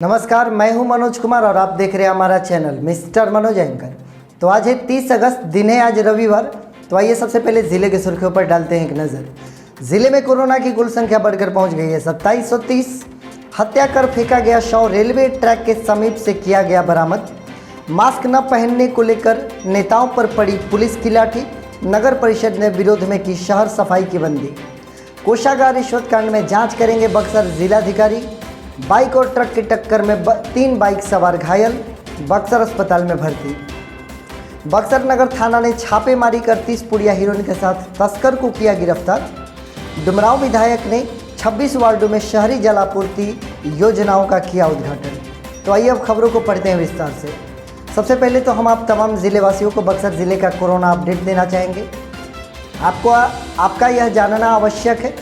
नमस्कार, मैं हूं मनोज कुमार और आप देख रहे हैं हमारा चैनल मिस्टर मनोज एंकर। तो आज है 30 अगस्त, दिन है आज रविवार। तो आइए सबसे पहले ज़िले की सुर्खियों पर डालते हैं एक नज़र। ज़िले में कोरोना की कुल संख्या बढ़कर पहुंच गई है 2730। हत्या कर फेंका गया शव रेलवे ट्रैक के समीप से किया गया बरामद। मास्क न पहनने को लेकर नेताओं पर पड़ी पुलिस की लाठी। नगर परिषद ने विरोध में की शहर सफाई की बंदी। कोषागार रिश्वत कांड में जाँच करेंगे बक्सर जिलाधिकारी। बाइक और ट्रक की टक्कर में 3 बाइक सवार घायल, बक्सर अस्पताल में भर्ती। बक्सर नगर थाना ने छापेमारी कर 30 पुड़िया हीरोइन के साथ तस्कर को किया गिरफ्तार। डुमरांव विधायक ने 26 वार्डों में शहरी जल आपूर्ति योजनाओं का किया उद्घाटन। तो आइए अब खबरों को पढ़ते हैं विस्तार से। सबसे पहले तो हम आप तमाम ज़िलेवासियों को बक्सर ज़िले का कोरोना अपडेट देना चाहेंगे। आपका यह जानना आवश्यक है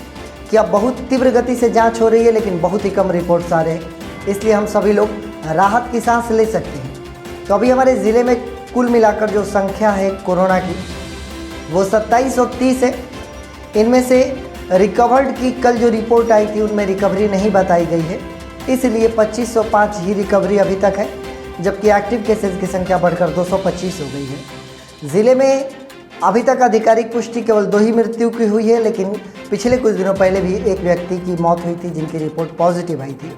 कि अब बहुत तीव्र गति से जांच हो रही है, लेकिन बहुत ही कम रिपोर्ट्स आ रहे हैं, इसलिए हम सभी लोग राहत की सांस ले सकते हैं। तो अभी हमारे ज़िले में कुल मिलाकर जो संख्या है कोरोना की वो 2730 है। इनमें से रिकवर्ड की कल जो रिपोर्ट आई थी उनमें रिकवरी नहीं बताई गई है, इसलिए 2505 ही रिकवरी अभी तक है, जबकि एक्टिव केसेस की संख्या बढ़कर 225 हो गई है। ज़िले में अभी तक आधिकारिक पुष्टि केवल 2 ही मृत्यु की हुई है, लेकिन पिछले कुछ दिनों पहले भी एक व्यक्ति की मौत हुई थी जिनकी रिपोर्ट पॉजिटिव आई थी।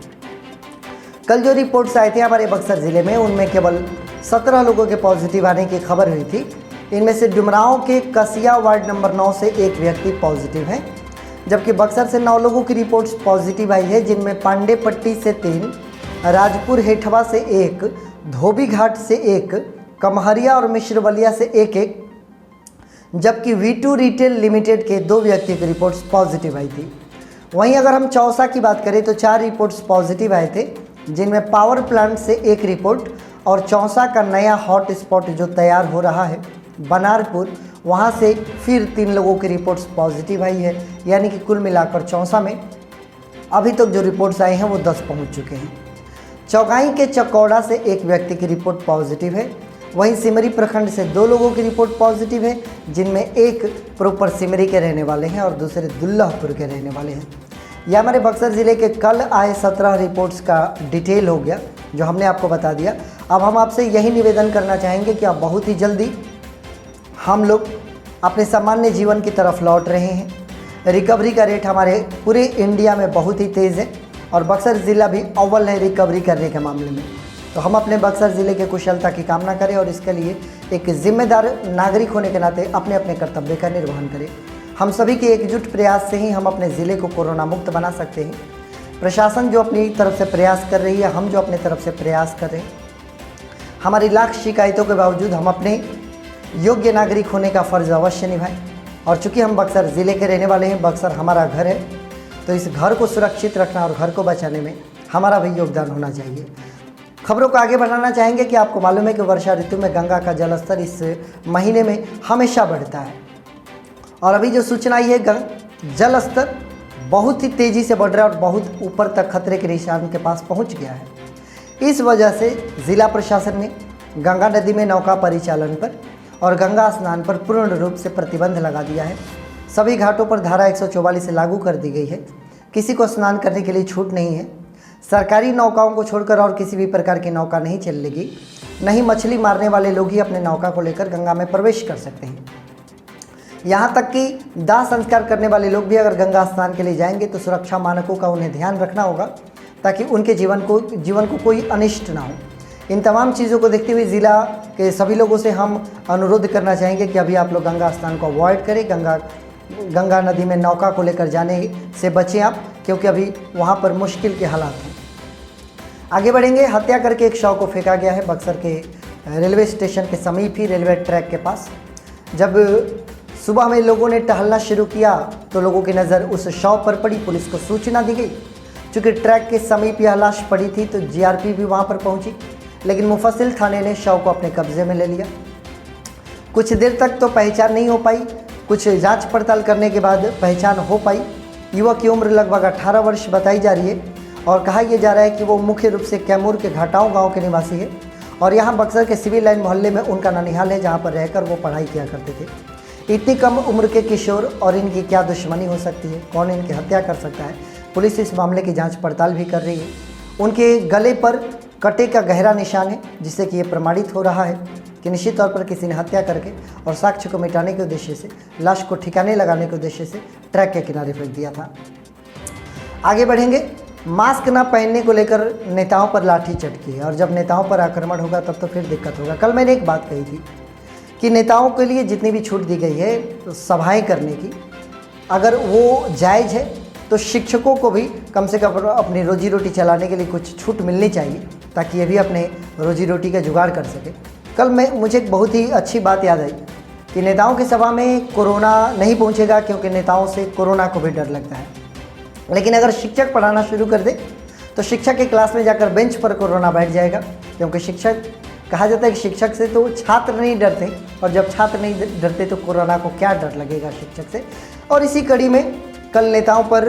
कल जो रिपोर्ट्स आए थे हमारे बक्सर ज़िले में उनमें केवल 17 लोगों के पॉजिटिव आने की खबर हुई थी। इनमें से डुमरांव के कसिया वार्ड नंबर 9 से एक व्यक्ति पॉजिटिव है, जबकि बक्सर से 9 लोगों की रिपोर्ट्स पॉजिटिव आई है, जिनमें पांडेपट्टी से 3, राजपुर हेठवा से 1, धोबी घाट से 1, कमहरिया और मिश्रवलिया से 1, जबकि V2 रिटेल लिमिटेड के 2 व्यक्ति की रिपोर्ट्स पॉजिटिव आई थी। वहीं अगर हम चौसा की बात करें तो 4 रिपोर्ट्स पॉजिटिव आए थे, जिनमें पावर प्लांट से 1 रिपोर्ट और चौसा का नया हॉट स्पॉट जो तैयार हो रहा है बनारपुर, वहां से फिर 3 लोगों की रिपोर्ट्स पॉजिटिव आई है। यानी कि कुल मिलाकर चौसा में अभी तक जो रिपोर्ट्स आए हैं वो 10 पहुँच चुके हैं। चौगाई के चकौड़ा से 1 व्यक्ति की रिपोर्ट पॉजिटिव है। वहीं सिमरी प्रखंड से 2 लोगों की रिपोर्ट पॉजिटिव है, जिनमें एक प्रॉपर सिमरी के रहने वाले हैं और दूसरे दुल्लापुर के रहने वाले हैं। यह हमारे बक्सर ज़िले के कल आए 17 रिपोर्ट्स का डिटेल हो गया, जो हमने आपको बता दिया। अब हम आपसे यही निवेदन करना चाहेंगे कि अब बहुत ही जल्दी हम लोग अपने सामान्य जीवन की तरफ लौट रहे हैं। रिकवरी का रेट हमारे पूरे इंडिया में बहुत ही तेज़ है और बक्सर ज़िला भी अव्वल है रिकवरी करने के मामले में। तो हम अपने बक्सर ज़िले के कुशलता की कामना करें और इसके लिए एक जिम्मेदार नागरिक होने के नाते अपने अपने कर्तव्य का निर्वहन करें। हम सभी के एकजुट प्रयास से ही हम अपने ज़िले को कोरोना मुक्त बना सकते हैं। प्रशासन जो अपनी तरफ से प्रयास कर रही है, हम जो अपने तरफ से प्रयास कर रहे हैं, हमारी लाख शिकायतों के बावजूद हम अपने योग्य नागरिक होने का फ़र्ज़ अवश्य निभाएं। और चूँकि हम बक्सर ज़िले के रहने वाले हैं, बक्सर हमारा घर है, तो इस घर को सुरक्षित रखना और घर को बचाने में हमारा भी योगदान होना चाहिए। खबरों को आगे बढ़ाना चाहेंगे कि आपको मालूम है कि वर्षा ऋतु में गंगा का जलस्तर इस महीने में हमेशा बढ़ता है और अभी जो सूचना आई है जल स्तर बहुत ही तेज़ी से बढ़ रहा है और बहुत ऊपर तक खतरे के निशान के पास पहुंच गया है। इस वजह से ज़िला प्रशासन ने गंगा नदी में नौका परिचालन पर और गंगा स्नान पर पूर्ण रूप से प्रतिबंध लगा दिया है। सभी घाटों पर धारा 144 लागू कर दी गई है। किसी को स्नान करने के लिए छूट नहीं है। सरकारी नौकाओं को छोड़कर और किसी भी प्रकार की नौका नहीं चलेगी। नहीं मछली मारने वाले लोग ही अपने नौका को लेकर गंगा में प्रवेश कर सकते हैं। यहाँ तक कि दाह संस्कार करने वाले लोग भी अगर गंगा स्नान के लिए जाएंगे तो सुरक्षा मानकों का उन्हें ध्यान रखना होगा, ताकि उनके जीवन को कोई अनिष्ट ना हो। इन तमाम चीज़ों को देखते हुए ज़िला के सभी लोगों से हम अनुरोध करना चाहेंगे कि अभी आप लोग गंगा स्नान को अवॉइड करें। गंगा नदी में नौका को लेकर जाने से बचें आप, क्योंकि अभी वहाँ पर मुश्किल के हालात हैं। आगे बढ़ेंगे। हत्या करके एक शव को फेंका गया है बक्सर के रेलवे स्टेशन के समीप ही रेलवे ट्रैक के पास। जब सुबह में लोगों ने टहलना शुरू किया तो लोगों की नज़र उस शव पर पड़ी। पुलिस को सूचना दी गई। चूँकि ट्रैक के समीप यह लाश पड़ी थी तो GRP भी वहाँ पर पहुँची, लेकिन मुफस्सिल थाने ने शव को अपने कब्जे में ले लिया। कुछ देर तक तो पहचान नहीं हो पाई, कुछ जांच पड़ताल करने के बाद पहचान हो पाई। युवक की उम्र लगभग 18 वर्ष बताई जा रही है और कहा यह जा रहा है कि वो मुख्य रूप से कैमूर के घाटाओं गांव के निवासी है और यहाँ बक्सर के सिविल लाइन मोहल्ले में उनका ननिहाल है, जहाँ पर रहकर वो पढ़ाई किया करते थे। इतनी कम उम्र के किशोर और इनकी क्या दुश्मनी हो सकती है? कौन इनकी हत्या कर सकता है? पुलिस इस मामले की जाँच पड़ताल भी कर रही है उनके गले पर कटे का गहरा निशान है, जिससे कि ये प्रमाणित हो रहा है कि निश्चित तौर पर किसी ने हत्या करके और साक्ष्य को मिटाने के उद्देश्य से, लाश को ठिकाने लगाने के उद्देश्य से ट्रैक के किनारे फेंक दिया था। आगे बढ़ेंगे। मास्क ना पहनने को लेकर नेताओं पर लाठी चटकी है, और जब नेताओं पर आक्रमण होगा तब तो फिर दिक्कत होगा। कल मैंने एक बात कही थी कि नेताओं के लिए जितनी भी छूट दी गई है सभाएं करने की, अगर वो जायज़ है तो शिक्षकों को भी कम से कम अपनी रोजी रोटी चलाने के लिए कुछ छूट मिलनी चाहिए, ताकि ये भी अपने रोजी रोटी का जुगाड़ कर सके। कल मुझे एक बहुत ही अच्छी बात याद आई कि नेताओं की सभा में कोरोना नहीं पहुंचेगा, क्योंकि नेताओं से कोरोना को भी डर लगता है। लेकिन अगर शिक्षक पढ़ाना शुरू कर दे तो शिक्षक के क्लास में जाकर बेंच पर कोरोना बैठ जाएगा, क्योंकि शिक्षक, कहा जाता है कि शिक्षक से तो छात्र नहीं डरते, और जब छात्र नहीं डरते तो कोरोना को क्या डर लगेगा शिक्षक से। और इसी कड़ी में कल नेताओं पर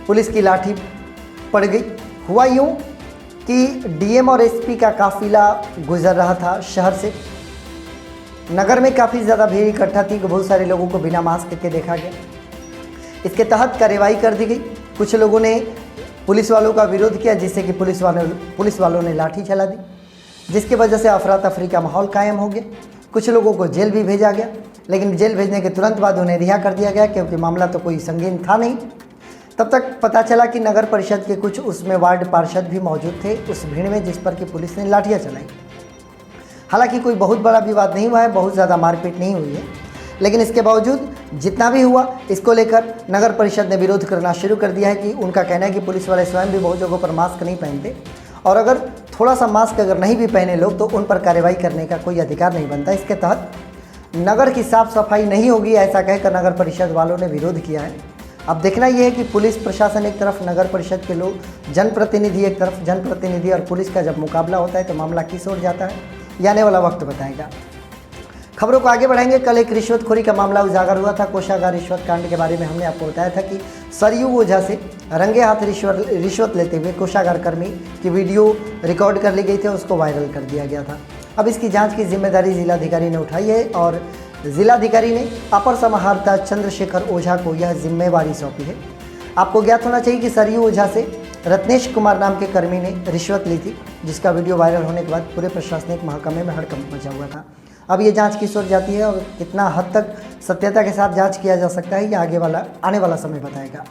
पुलिस की लाठी पड़ गई। हुआ यूँ कि डीएम और एसपी का काफिला गुजर रहा था शहर से। नगर में काफ़ी ज़्यादा भीड़ इकट्ठा थी, बहुत सारे लोगों को बिना मास्क के देखा गया। इसके तहत कार्रवाई कर दी गई। कुछ लोगों ने पुलिस वालों का विरोध किया, जिससे कि पुलिस वालों ने लाठी चला दी, जिसकी वजह से अफरा तफरी का माहौल कायम हो गया। कुछ लोगों को जेल भी भेजा गया, लेकिन जेल भेजने के तुरंत बाद उन्हें रिहा कर दिया गया, क्योंकि मामला तो कोई संगीन था नहीं। तब तक पता चला कि नगर परिषद के कुछ उसमें वार्ड पार्षद भी मौजूद थे उस भीड़ में, जिस पर कि पुलिस ने लाठियाँ चलाई। हालांकि कोई बहुत बड़ा विवाद नहीं हुआ है, बहुत ज़्यादा मारपीट नहीं हुई है, लेकिन इसके बावजूद जितना भी हुआ इसको लेकर नगर परिषद ने विरोध करना शुरू कर दिया है। कि उनका कहना है कि पुलिस वाले स्वयं भी बहुत जगहों पर मास्क नहीं पहनते, और अगर थोड़ा सा मास्क अगर नहीं भी पहने लोग तो उन पर कार्रवाई करने का कोई अधिकार नहीं बनता। इसके तहत नगर की साफ सफाई नहीं होगी, ऐसा कहकर नगर परिषद वालों ने विरोध किया है। अब देखना यह है कि पुलिस प्रशासन एक तरफ, नगर परिषद के लोग, जनप्रतिनिधि एक तरफ, जनप्रतिनिधि और पुलिस का जब मुकाबला होता है तो मामला किस ओर जाता है, ये आने वाला वक्त बताएगा। खबरों को आगे बढ़ाएंगे। कल एक रिश्वतखोरी का मामला उजागर हुआ था। कोषागार रिश्वत कांड के बारे में हमने आपको बताया था कि सरयू ओझा से रंगे हाथ रिश्वत लेते हुए कोषागार कर्मी की वीडियो रिकॉर्ड कर ली गई थी, उसको वायरल कर दिया गया था। अब इसकी जांच की जिम्मेदारी जिलाधिकारी ने उठाई है, और जिलाधिकारी ने अपर समाहर्ता चंद्रशेखर ओझा को यह जिम्मेवारी सौंपी है। आपको ज्ञात होना चाहिए कि सरयू ओझा से रत्नेश कुमार नाम के कर्मी ने रिश्वत ली थी, जिसका वीडियो वायरल होने के बाद पूरे प्रशासनिक महकमे में हड़कंप मचा हुआ था। अब ये जांच किस ओर जाती है और कितना हद तक सत्यता के साथ जांच किया जा सकता है, ये आने वाला समय बताएगा।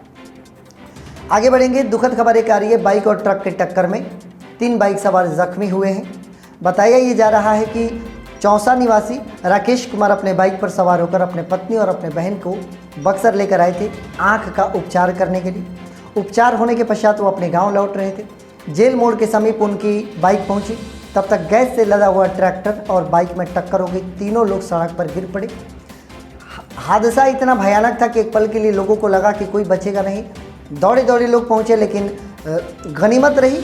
आगे बढ़ेंगे। दुखद खबर एक आ रही है। बाइक और ट्रक की टक्कर में 3 बाइक सवार जख्मी हुए हैं। बताया ये जा रहा है कि चौसा निवासी राकेश कुमार अपने बाइक पर सवार होकर अपने पत्नी और अपने बहन को बक्सर लेकर आए थे आँख का उपचार करने के लिए। उपचार होने के पश्चात वो अपने गाँव लौट रहे थे। जेल मोड़ के समीप उनकी बाइक पहुंची, तब तक गैस से लदा हुआ ट्रैक्टर और बाइक में टक्कर हो गई। तीनों लोग सड़क पर गिर पड़े। हादसा इतना भयानक था कि एक पल के लिए लोगों को लगा कि कोई बचेगा नहीं। दौड़े दौड़े लोग पहुंचे, लेकिन गनीमत रही,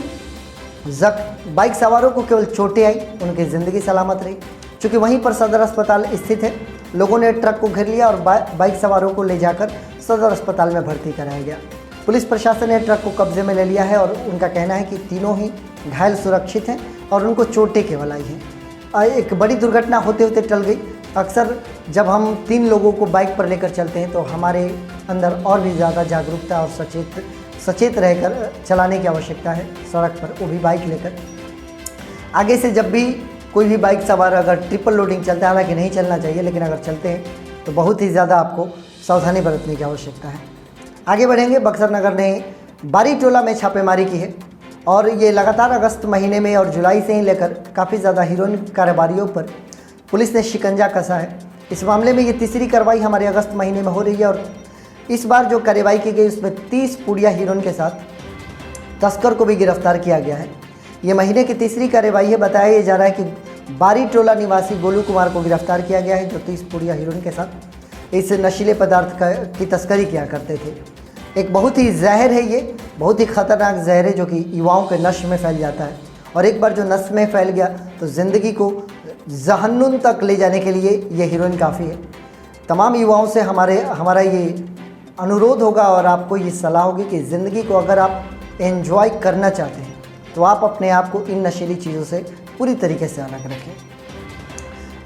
बाइक सवारों को केवल चोटें आई, उनकी ज़िंदगी सलामत रही। चूँकि वहीं पर सदर अस्पताल स्थित है, लोगों ने ट्रक को घेर लिया और बाइक सवारों को ले जाकर सदर अस्पताल में भर्ती कराया गया। पुलिस प्रशासन ने ट्रक को कब्जे में ले लिया है, और उनका कहना है कि तीनों ही घायल सुरक्षित हैं और उनको चोटें केवल आई हैं। एक बड़ी दुर्घटना होते होते टल गई। अक्सर जब हम 3 लोगों को बाइक पर लेकर चलते हैं तो हमारे अंदर और भी ज़्यादा जागरूकता और सचेत रहकर चलाने की आवश्यकता है सड़क पर, वो भी बाइक लेकर। आगे से जब भी कोई भी बाइक सवार अगर ट्रिपल लोडिंग चलता है, हालांकि नहीं चलना चाहिए, लेकिन अगर चलते हैं तो बहुत ही ज़्यादा आपको सावधानी बरतने की आवश्यकता है। आगे बढ़ेंगे। बक्सर नगर ने बारी टोला में छापेमारी की है, और ये लगातार अगस्त महीने में और जुलाई से ही लेकर काफ़ी ज़्यादा हीरोइन कारोबारियों पर पुलिस ने शिकंजा कसा है। इस मामले में ये तीसरी कार्रवाई हमारे अगस्त महीने में हो रही है, और इस बार जो कार्रवाई की गई उसमें 30 पुड़िया हीरोइन के साथ तस्कर को भी गिरफ्तार किया गया है। ये महीने की तीसरी कार्रवाई है। बताया जा रहा है कि बारी टोला निवासी गोलू कुमार को गिरफ्तार किया गया है, जो 30 पुड़िया हीरोइन के साथ इस नशीले पदार्थ की तस्करी किया करते थे। एक बहुत ही जहर है, ये बहुत ही ख़तरनाक जहर है जो कि युवाओं के नशे में फैल जाता है, और एक बार जो नशे में फैल गया तो ज़िंदगी को जहन्नुम तक ले जाने के लिए ये हीरोइन काफ़ी है। तमाम युवाओं से हमारा ये अनुरोध होगा और आपको ये सलाह होगी कि ज़िंदगी को अगर आप एंजॉय करना चाहते हैं तो आप अपने आप को इन नशीली चीज़ों से पूरी तरीके से अलग रखें।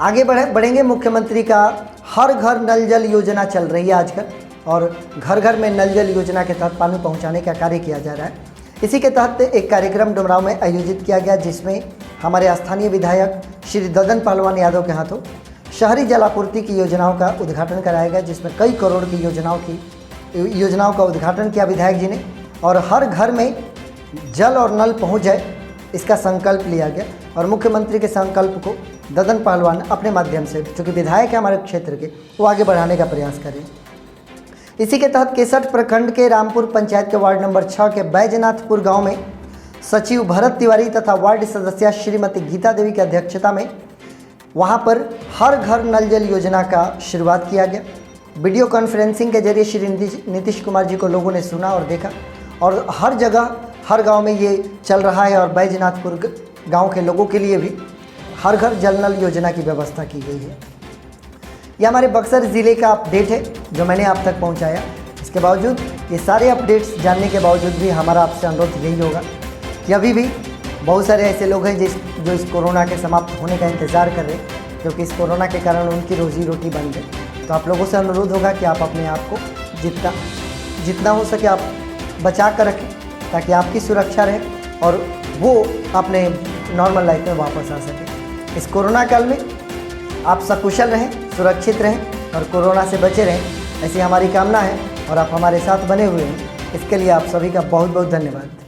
आगे बढ़ेंगे। मुख्यमंत्री का हर घर नल जल योजना चल रही है आजकल, और घर घर में नल जल योजना के तहत पानी पहुंचाने का कार्य किया जा रहा है। इसी के तहत एक कार्यक्रम डुमरांव में आयोजित किया गया, जिसमें हमारे स्थानीय विधायक श्री ददन पहलवान यादव के हाथों शहरी जल आपूर्ति की योजनाओं का उद्घाटन कराया गया, जिसमें कई करोड़ की योजनाओं का उद्घाटन किया विधायक जी ने, और हर घर में जल और नल पहुंच जाए इसका संकल्प लिया गया। और मुख्यमंत्री के संकल्प को ददन पहलवान अपने माध्यम से, चूँकि विधायक है हमारे क्षेत्र के, वो आगे बढ़ाने का प्रयास करें। इसी के तहत केसठ प्रखंड के रामपुर पंचायत के वार्ड नंबर 6 के बैजनाथपुर गांव में सचिव भरत तिवारी तथा वार्ड सदस्या श्रीमती गीता देवी की अध्यक्षता में वहां पर हर घर नल जल योजना का शुरुआत किया गया। वीडियो कॉन्फ्रेंसिंग के जरिए श्री नीतीश कुमार जी को लोगों ने सुना और देखा, और हर जगह हर गांव में ये चल रहा है। और बैजनाथपुर गांव के लोगों के लिए भी हर घर जल नल योजना की व्यवस्था की गई है। ये हमारे बक्सर ज़िले का अपडेट है जो मैंने आप तक पहुंचाया। इसके बावजूद, ये सारे अपडेट्स जानने के बावजूद भी हमारा आपसे अनुरोध यही होगा कि अभी भी बहुत सारे ऐसे लोग हैं जो इस कोरोना के समाप्त होने का इंतज़ार कर रहे हैं, क्योंकि इस कोरोना के कारण उनकी रोजी रोटी बंद है। तो आप लोगों से अनुरोध होगा कि आप अपने आप को जितना हो सके आप बचा कर रखें, ताकि आपकी सुरक्षा रहे और वो अपने नॉर्मल लाइफ में वापस आ सके। इस कोरोना काल में आप सकुशल रहें, सुरक्षित रहें और कोरोना से बचे रहें, ऐसी हमारी कामना है। और आप हमारे साथ बने हुए हैं, इसके लिए आप सभी का बहुत बहुत धन्यवाद।